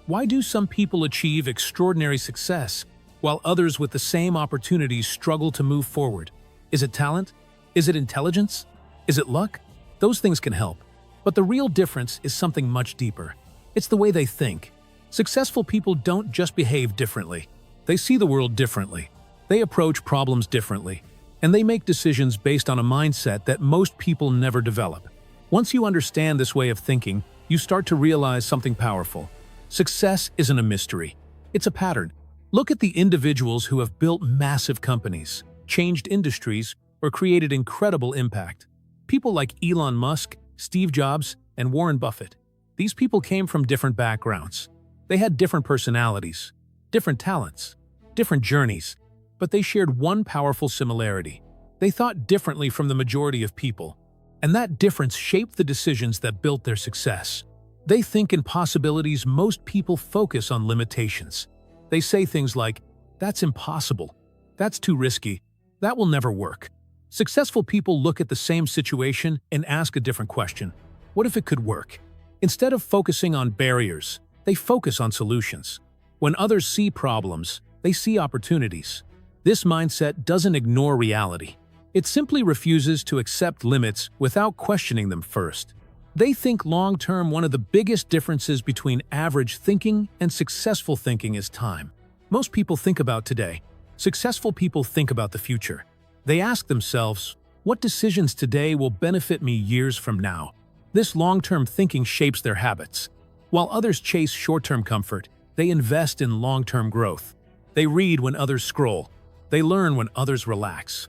Why do some people achieve extraordinary success, while others with the same opportunities struggle to move forward? Is it talent? Is it intelligence? Is it luck? Those things can help. But the real difference is something much deeper. It's the way they think. Successful people don't just behave differently. They see the world differently. They approach problems differently. And they make decisions based on a mindset that most people never develop. Once you understand this way of thinking, you start to realize something powerful. Success isn't a mystery. It's a pattern. Look at the individuals who have built massive companies, changed industries, or created incredible impact. People like Elon Musk, Steve Jobs, and Warren Buffett. These people came from different backgrounds. They had different personalities, different talents, different journeys, but they shared one powerful similarity. They thought differently from the majority of people, and that difference shaped the decisions that built their success. They think in possibilities. Most people focus on limitations. They say things like, "That's impossible. That's too risky. That will never work." Successful people look at the same situation and ask a different question. What if it could work? Instead of focusing on barriers, they focus on solutions. When others see problems, they see opportunities. This mindset doesn't ignore reality. It simply refuses to accept limits without questioning them first. They think long-term. One of the biggest differences between average thinking and successful thinking is time. Most people think about today. Successful people think about the future. They ask themselves, what decisions today will benefit me years from now? This long-term thinking shapes their habits. While others chase short-term comfort, they invest in long-term growth. They read when others scroll. They learn when others relax.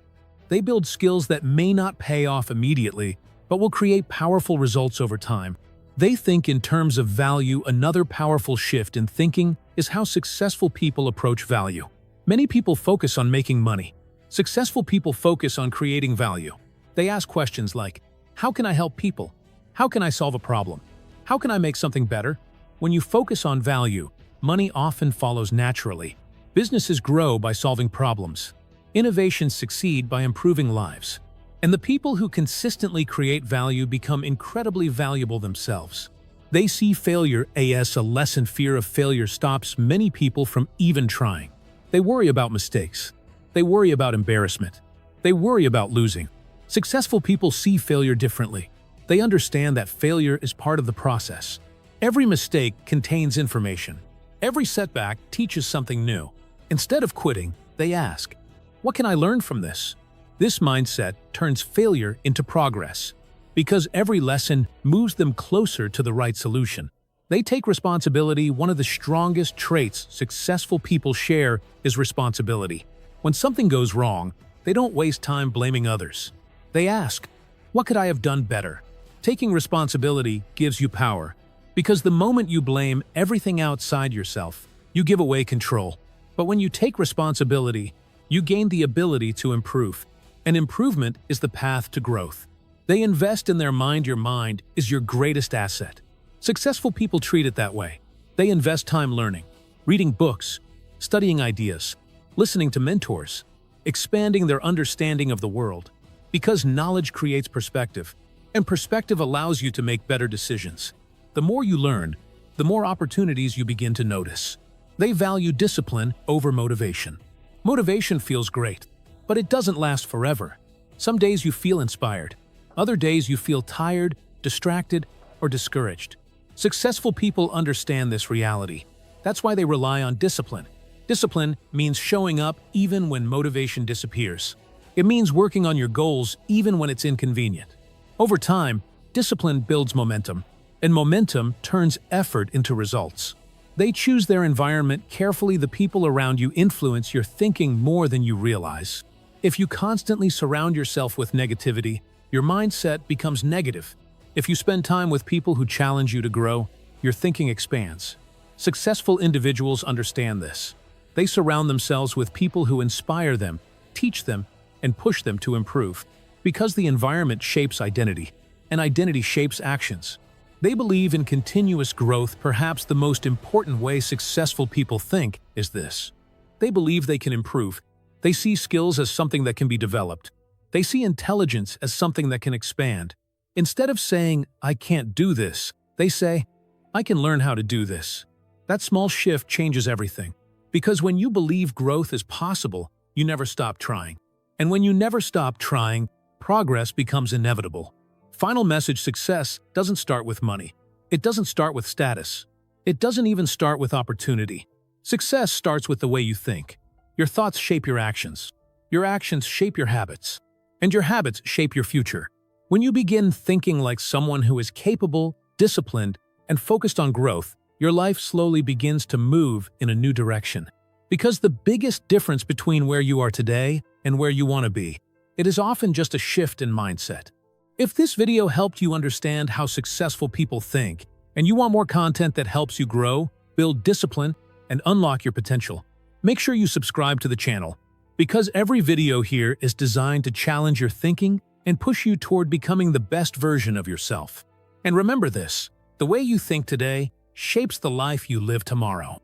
They build skills that may not pay off immediately, but will create powerful results over time. They think in terms of value. Another powerful shift in thinking is how successful people approach value. Many people focus on making money. Successful people focus on creating value. They ask questions like, how can I help people? How can I solve a problem? How can I make something better? When you focus on value, money often follows naturally. Businesses grow by solving problems. Innovations succeed by improving lives. And the people who consistently create value become incredibly valuable themselves. They see failure as a lesson. Fear of failure stops many people from even trying. They worry about mistakes. They worry about embarrassment. They worry about losing. Successful people see failure differently. They understand that failure is part of the process. Every mistake contains information. Every setback teaches something new. Instead of quitting, they ask, what can I learn from this? This mindset turns failure into progress. Because every lesson moves them closer to the right solution. They take responsibility. One of the strongest traits successful people share is responsibility. When something goes wrong, they don't waste time blaming others. They ask, what could I have done better? Taking responsibility gives you power. Because the moment you blame everything outside yourself, you give away control. But when you take responsibility, you gain the ability to improve. And improvement is the path to growth. They invest in their mind. Your mind is your greatest asset. Successful people treat it that way. They invest time learning, reading books, studying ideas, listening to mentors, expanding their understanding of the world. Because knowledge creates perspective, and perspective allows you to make better decisions. The more you learn, the more opportunities you begin to notice. They value discipline over motivation. Motivation feels great, but it doesn't last forever. Some days you feel inspired. Other days you feel tired, distracted, or discouraged. Successful people understand this reality. That's why they rely on discipline. Discipline means showing up even when motivation disappears. It means working on your goals even when it's inconvenient. Over time, discipline builds momentum, and momentum turns effort into results. They choose their environment carefully. The people around you influence your thinking more than you realize. If you constantly surround yourself with negativity, your mindset becomes negative. If you spend time with people who challenge you to grow, your thinking expands. Successful individuals understand this. They surround themselves with people who inspire them, teach them, and push them to improve. Because the environment shapes identity, and identity shapes actions. They believe in continuous growth. Perhaps the most important way successful people think is this. They believe they can improve. They see skills as something that can be developed. They see intelligence as something that can expand. Instead of saying, I can't do this, they say, I can learn how to do this. That small shift changes everything. Because when you believe growth is possible, you never stop trying. And when you never stop trying, progress becomes inevitable. Final message: success doesn't start with money. It doesn't start with status. It doesn't even start with opportunity. Success starts with the way you think. Your thoughts shape your actions. Your actions shape your habits. And your habits shape your future. When you begin thinking like someone who is capable, disciplined, and focused on growth, your life slowly begins to move in a new direction. Because the biggest difference between where you are today and where you want to be, it is often just a shift in mindset. If this video helped you understand how successful people think, and you want more content that helps you grow, build discipline, and unlock your potential, make sure you subscribe to the channel. Because every video here is designed to challenge your thinking and push you toward becoming the best version of yourself. And remember this: the way you think today shapes the life you live tomorrow.